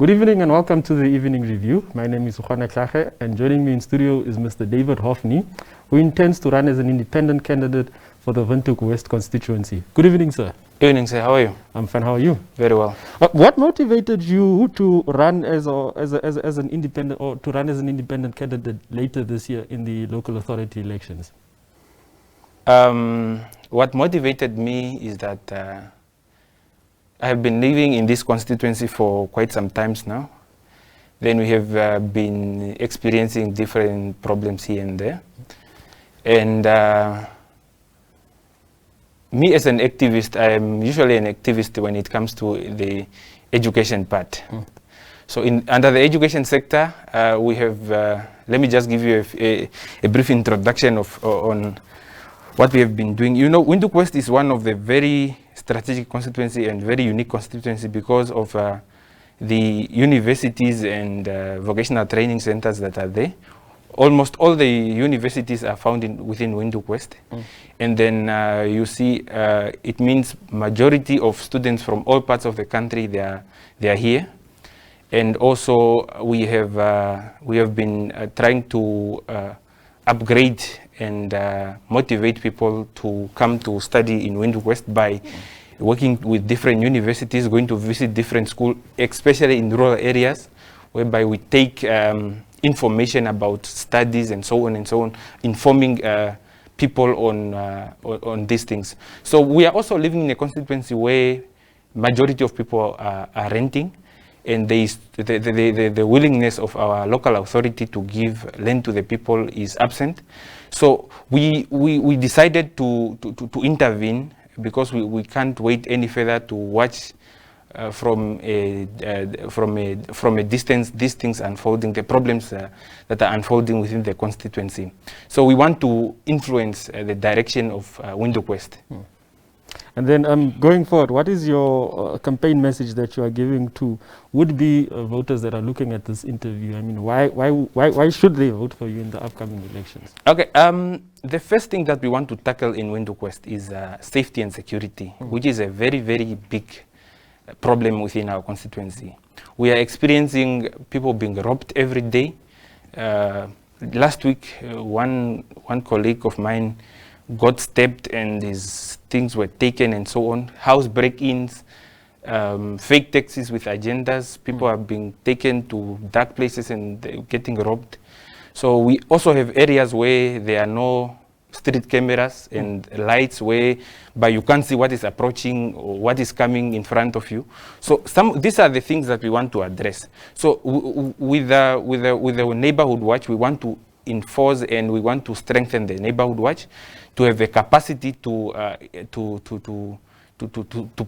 Good evening and welcome to the Evening Review. My name is Hofeni, and joining me in studio is Mr. David Hofeni, who intends to run as an independent candidate for the Windhoek West constituency. Good evening, sir. Evening, sir. How are you? I'm fine. How are you? Very well. What motivated you to run as an independent, or to run as an independent candidate later this year in the local authority elections? What motivated me is that I have been living in this constituency for quite some times now. Then we have been experiencing different problems here and there. And me as an activist, I am usually an activist when it comes to the education part. So under the education sector, we have, let me just give you a brief introduction on what we have been doing. You know, Windhoek West is one of the very strategic constituency and very unique constituency because of the universities and vocational training centers that are there. Almost all the universities are found within Windhoek West. And then you see it means majority of students from all parts of the country, they are here. And also we have been trying to upgrade and motivate people to come to study in Windhoek West by working with different universities, going to visit different schools, especially in rural areas, whereby we take information about studies and so on, informing people on these things. So we are also living in a constituency where majority of people are renting, and the willingness of our local authority to give land to the people is absent. So we decided to intervene, because we can't wait any further to watch from a distance these things unfolding, the problems that are unfolding within the constituency. So we want to influence the direction of Windhoek West. And then going forward, what is your campaign message that you are giving to would-be voters that are looking at this interview? I mean, why should they vote for you in the upcoming elections? Okay, the first thing that we want to tackle in Windhoek West is safety and security, which is a very, very big problem within our constituency. We are experiencing people being robbed every day. Last week, one colleague of mine got stabbed and his things were taken and so on. House break-ins, fake taxis with agendas. People are being taken to dark places and getting robbed. So we also have areas where there are no street cameras and lights, whereby you can't see what is approaching or what is coming in front of you. So these are the things that we want to address. So with the neighborhood watch, we want to enforce and we want to strengthen the neighborhood watch to have the capacity to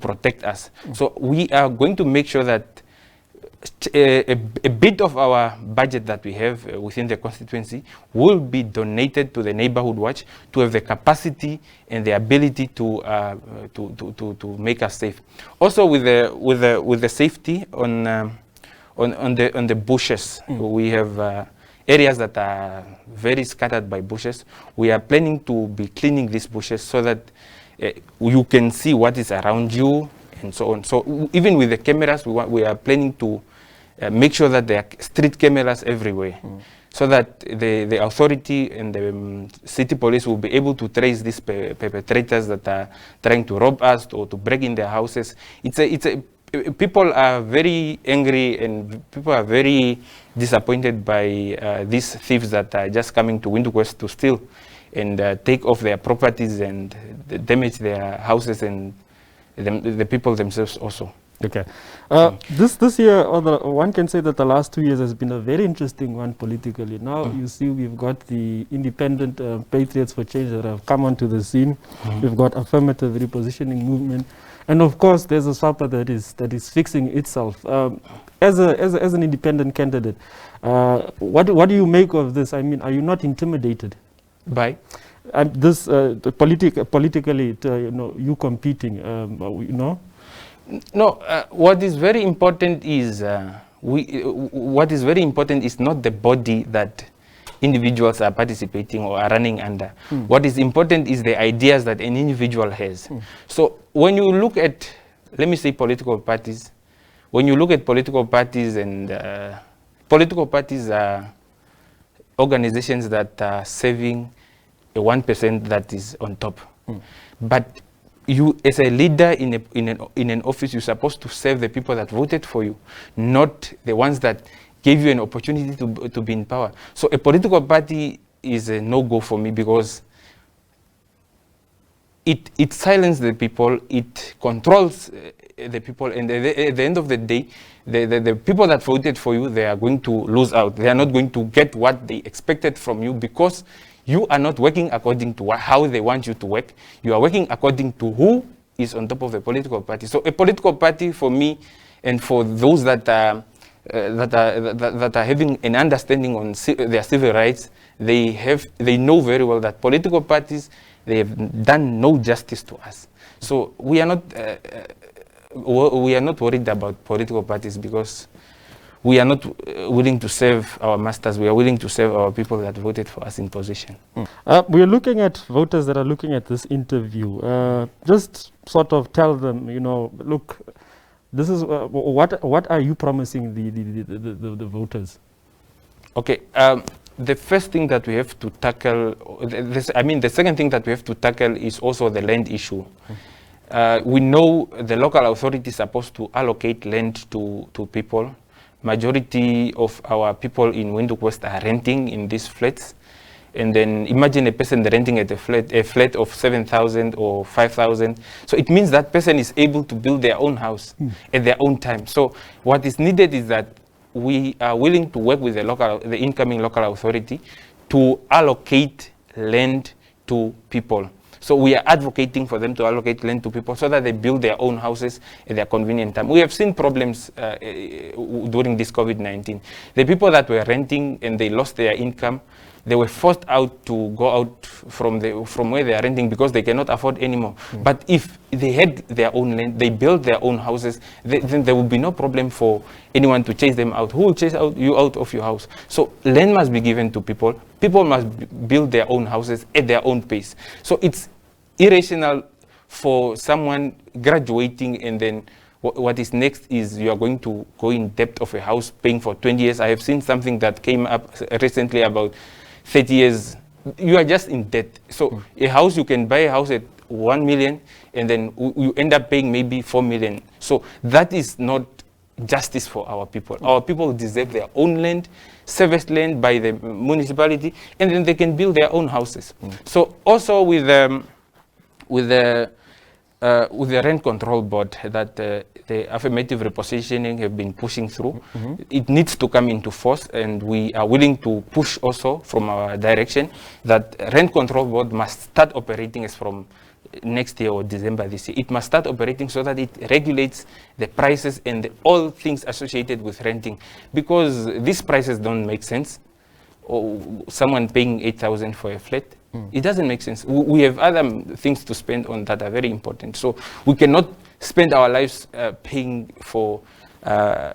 protect us. So we are going to make sure that a bit of our budget that we have within the constituency will be donated to the neighborhood watch to have the capacity and the ability to make us safe. Also with the safety on the bushes, we have areas that are very scattered by bushes. We are planning to be cleaning these bushes so that you can see what is around you and so on. So even with the cameras, we are planning to make sure that there are street cameras everywhere, so that the authority and the city police will be able to trace these perpetrators that are trying to rob us or to break in their houses. People are very angry and people are very disappointed by these thieves that are just coming to Windhoek West to steal and take off their properties and damage their houses and the people themselves also. Okay. This year, one can say that the last 2 years has been a very interesting one politically. Now you see we've got the independent Patriots for Change that have come onto the scene. We've got affirmative repositioning movement. And of course, there's a SAPA that is fixing itself. As an independent candidate, what do you make of this? I mean, are you not intimidated by this politically? You competing, No, what is very important is not the body that individuals are participating or are running under. What is important is the ideas that an individual has. So when you look at, let me say, political parties, when you look at political parties, and political parties are organizations that are serving a 1% that is on top. But you, as a leader in an office, you're supposed to serve the people that voted for you, not the ones that gave you an opportunity to be in power. So a political party is a no-go for me, because it silences the people, it controls the people, and at the end of the day, the people that voted for you, they are going to lose out. They are not going to get what they expected from you, because you are not working according to how they want you to work. You are working according to who is on top of the political party. So a political party, for me, and for those that are having an understanding on their civil rights, they know very well that political parties, they have done no justice to us. So we are not worried about political parties, because we are not willing to serve our masters. We are willing to serve our people that voted for us in position. We are looking at voters that are looking at this interview. Just sort of tell them, look, this is what are you promising the voters? Okay. The first thing that we have to tackle, the second thing that we have to tackle is also the land issue. We know the local authority is supposed to allocate land to people. Majority of our people in Windhoek West are renting in these flats. And then imagine a person renting at a flat of 7,000 or 5,000. So it means that person is able to build their own house at their own time. So what is needed is that we are willing to work with the incoming local authority to allocate land to people. So we are advocating for them to allocate land to people so that they build their own houses at their convenient time. We have seen problems during this COVID-19. The people that were renting and they lost their income, they were forced out to go out from where they are renting because they cannot afford anymore. But if they had their own land, they built their own houses, then there will be no problem for anyone to chase them out. Who will chase you out of your house? So land must be given to people. People must build their own houses at their own pace. So it's irrational for someone graduating and then what is next is you are going to go in debt of a house paying for 20 years. I have seen something that came up recently about 30 years. You are just in debt. So a house, you can buy a house at 1 million and then you end up paying maybe 4 million. So that is not justice for our people. Our people deserve their own land, serviced land by the municipality, and then they can build their own houses. So also with the rent control board that the affirmative repositioning have been pushing through, it needs to come into force, and we are willing to push also from our direction that rent control board must start operating as from next year or December this year. It must start operating so that it regulates the prices and all things associated with renting, because these prices don't make sense. Or someone paying 8,000 for a flat, it doesn't make sense. We have other things to spend on that are very important. So we cannot spend our lives paying for a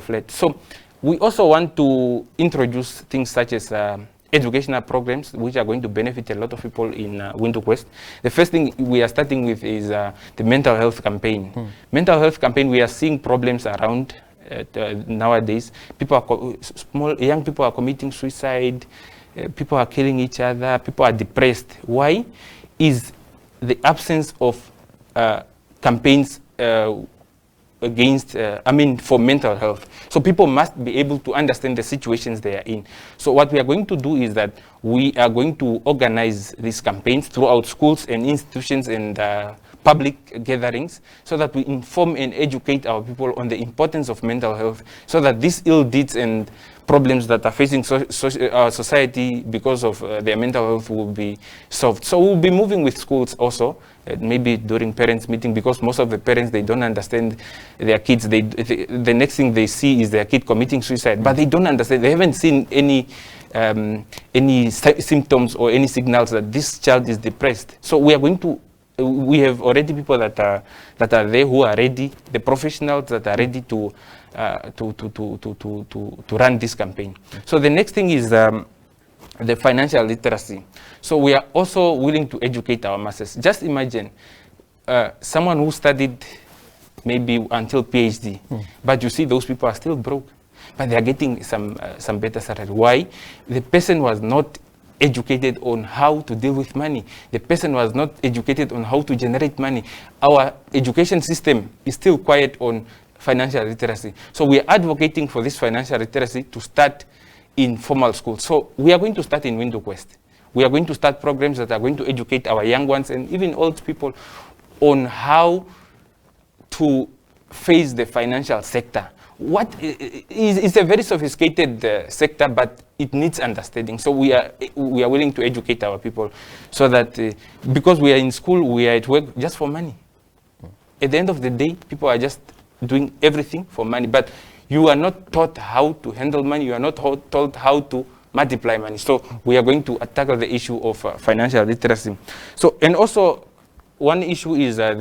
flat. So we also want to introduce things such as educational programs, which are going to benefit a lot of people in Windhoek West. The first thing we are starting with is the mental health campaign. Mental health campaign, we are seeing problems around nowadays. Young people are committing suicide, people are killing each other, people are depressed. Why? Is the absence of campaigns for mental health. So people must be able to understand the situations they are in. So what we are going to do is that we are going to organize these campaigns throughout schools and institutions and public gatherings, so that we inform and educate our people on the importance of mental health, so that these ill deeds and problems that are facing our society because of their mental health will be solved. So we'll be moving with schools also, maybe during parents' meeting, because most of the parents, they don't understand their kids. The next thing they see is their kid committing suicide, but they don't understand. They haven't seen any symptoms or any signals that this child is depressed. So we have already people that are there who are ready, the professionals that are ready to run this campaign. So the next thing is the financial literacy. So we are also willing to educate our masses. Just imagine someone who studied maybe until PhD. But you see, those people are still broke. But they are getting some better salary. Why? The person was not educated on how to deal with money. The person was not educated on how to generate money. Our education system is still quiet on financial literacy. So we are advocating for this financial literacy to start in formal schools. So we are going to start in Windhoek West. We are going to start programs that are going to educate our young ones and even old people on how to face the financial sector. What is a very sophisticated sector, but it needs understanding. So we are willing to educate our people so that because we are in school, we are at work just for money. At the end of the day, people are just doing everything for money, but you are not taught how to handle money. You are not taught how to multiply money. So we are going to tackle the issue of financial literacy. So, and also one issue is the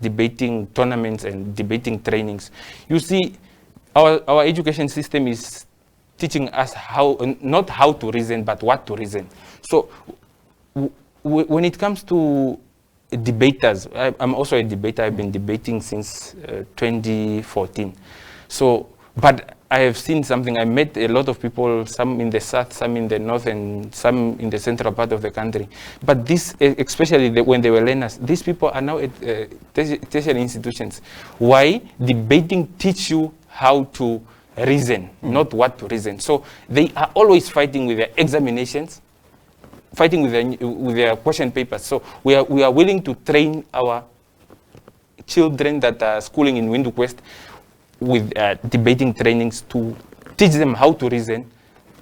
debating tournaments and debating trainings. You see, our education system is teaching us how, not how to reason, but what to reason. So when it comes to debaters, I'm also a debater. I've been debating since 2014. So, but I have seen something. I met a lot of people, some in the south, some in the north, and some in the central part of the country. But this, especially when they were learners, these people are now at tertiary institutions. Why? Debating teach you how to reason, not what to reason. So they are always fighting with their examinations, fighting with their question papers. So we are willing to train our children that are schooling in Windhoek West with debating trainings to teach them how to reason,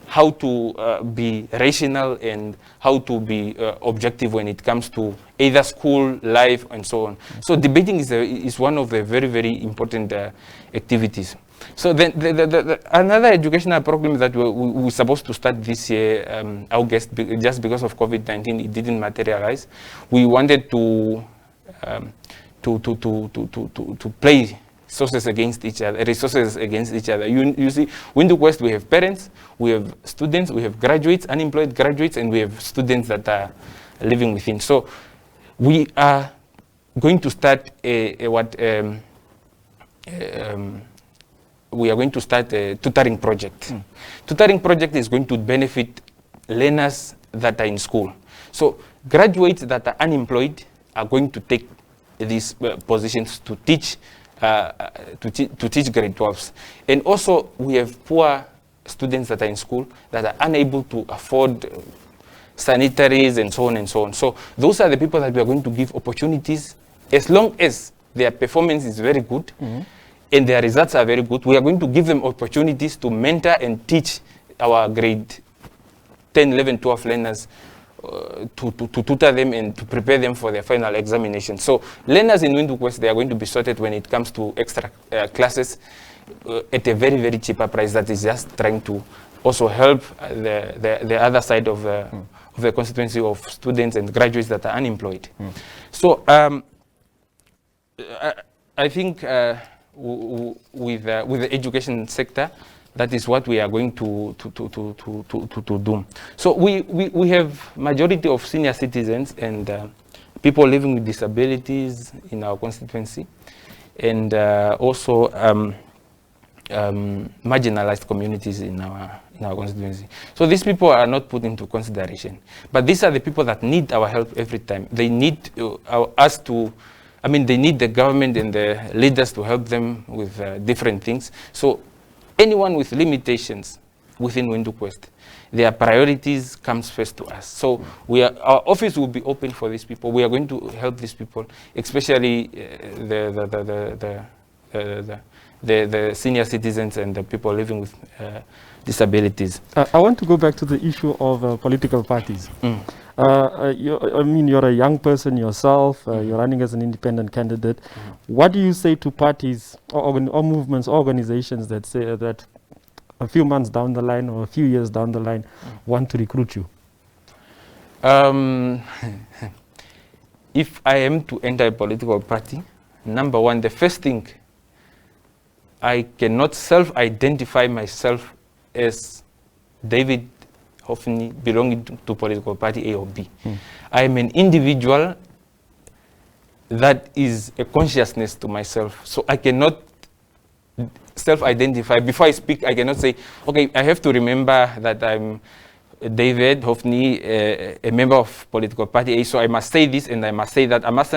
how to be rational, and how to be objective when it comes to either school, life, and so on. So debating is one of the very, very important activities. So then another educational program that we were supposed to start this year, August, just because of COVID-19, it didn't materialize. We wanted to play resources against each other. You see, Windhoek West, we have parents, we have students, we have graduates, unemployed graduates, and we have students that are living within. So we are going to start we are going to start a tutoring project. Tutoring project is going to benefit learners that are in school. So graduates that are unemployed are going to take these positions to teach grade 12s. And also we have poor students that are in school that are unable to afford sanitaries and so on and so on. So those are the people that we are going to give opportunities as long as their performance is very good and their results are very good. We are going to give them opportunities to mentor and teach our grade 10, 11, 12 learners to tutor them and to prepare them for their final examination. So learners in Windhoek West, they are going to be sorted when it comes to extra classes at a very, very cheaper price that is just trying to also help the other side of the constituency of students and graduates that are unemployed. So I think with the education sector, that is what we are going to do. So we have majority of senior citizens and people living with disabilities in our constituency, and also marginalized communities in our constituency. So these people are not put into consideration, but these are the people that need our help every time. They need us to. They need the government and the leaders to help them with different things. So anyone with limitations within Windhoek West, their priorities comes first to us. So our office will be open for these people. We are going to help these people, especially the senior citizens and the people living with disabilities. I want to go back to the issue of political parties. You're a young person yourself, you're running as an independent candidate. What do you say to parties or movements, organizations that say that a few months down the line or a few years down the line want to recruit you? If I am to enter a political party, number one, the first thing, I cannot self-identify myself as David Hofeni belonging to political party A or B. I am an individual that is a consciousness to myself. So I cannot self-identify. Before I speak, I cannot say, okay, I have to remember that I'm David Hofeni, a member of political party A, so I must say this and I must say that. I must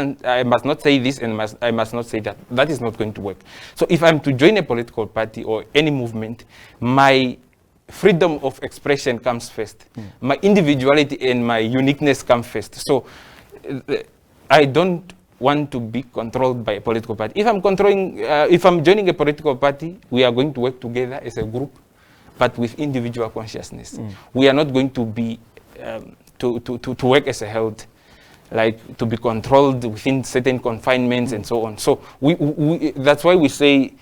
not say this and I must not say that. That is not going to work. So if I'm to join a political party or any movement, my freedom of expression comes first. My individuality and my uniqueness come first. So I don't want to be controlled by a political party. If I'm joining a political party, we are going to work together as a group, but with individual consciousness. We are not going to be to work as a held, like to be controlled within certain confinements and so on. So that's why we say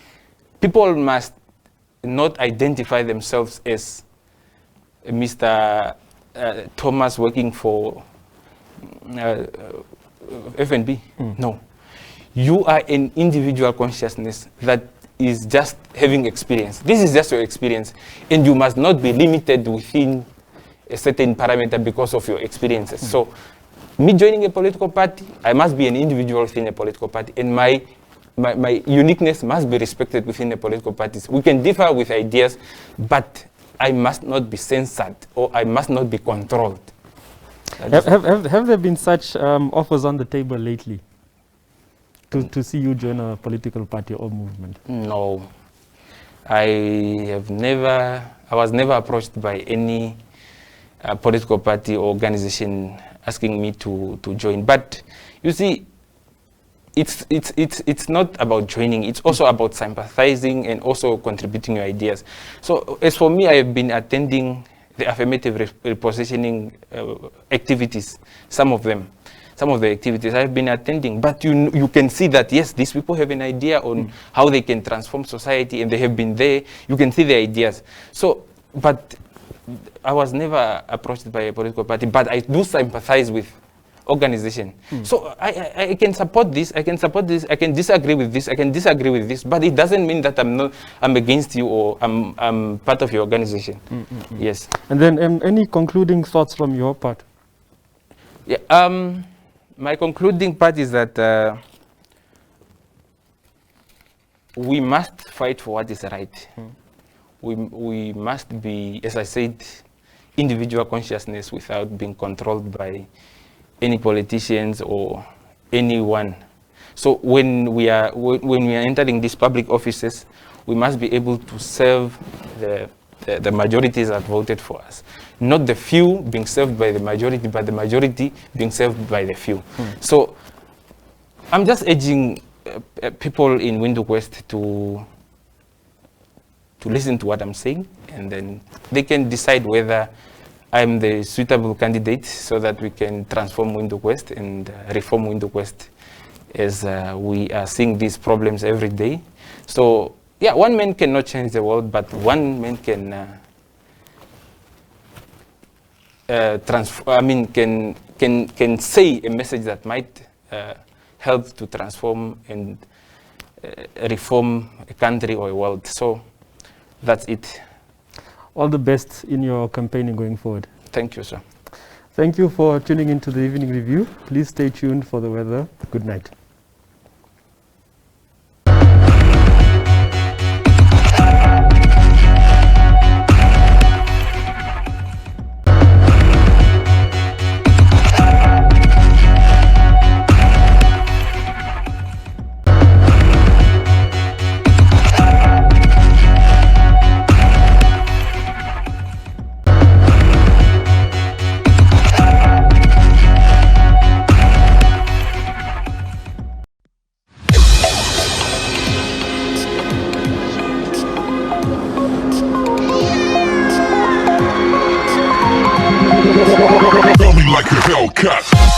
people must not identify themselves as Mr. Thomas working for FNB. No. You are an individual consciousness that is just having experience. This is just your experience, and you must not be limited within a certain parameter because of your experiences. So, me joining a political party, I must be an individual within a political party, and my uniqueness must be respected within the political parties. We can differ with ideas, but I must not be censored or I must not be controlled. Have there been such offers on the table lately to see you join a political party or movement? No. I was never approached by any political party or organization asking me to join. But you see, it's not about joining, it's also about sympathizing and also contributing your ideas. So as for me, I have been attending the affirmative repositioning activities, some of the activities I've been attending, but you can see that yes, these people have an idea on how they can transform society, and they have been there. You can see the ideas. So, but I was never approached by a political party, but I do sympathize with organization. So I can support this, I can support this, I can disagree with this, I can disagree with this, but it doesn't mean that I'm against you or I'm part of your organization. Yes. And then any concluding thoughts from your part? Yeah, my concluding part is that we must fight for what is right. We must be, as I said, individual consciousness without being controlled by any politicians or anyone. So when we are entering these public offices, we must be able to serve the majorities that voted for us. Not the few being served by the majority, but the majority being served by the few. So I'm just urging people in Windhoek West to listen to what I'm saying, and then they can decide whether I'm the suitable candidate so that we can transform Windhoek West and reform Windhoek West as we are seeing these problems every day. So yeah, one man cannot change the world, but one man can can say a message that might help to transform and reform a country or a world. So that's it. All the best in your campaigning going forward. Thank you, sir. Thank you for tuning into the Evening Review. Please stay tuned for the weather. Good night. Like a Hellcat.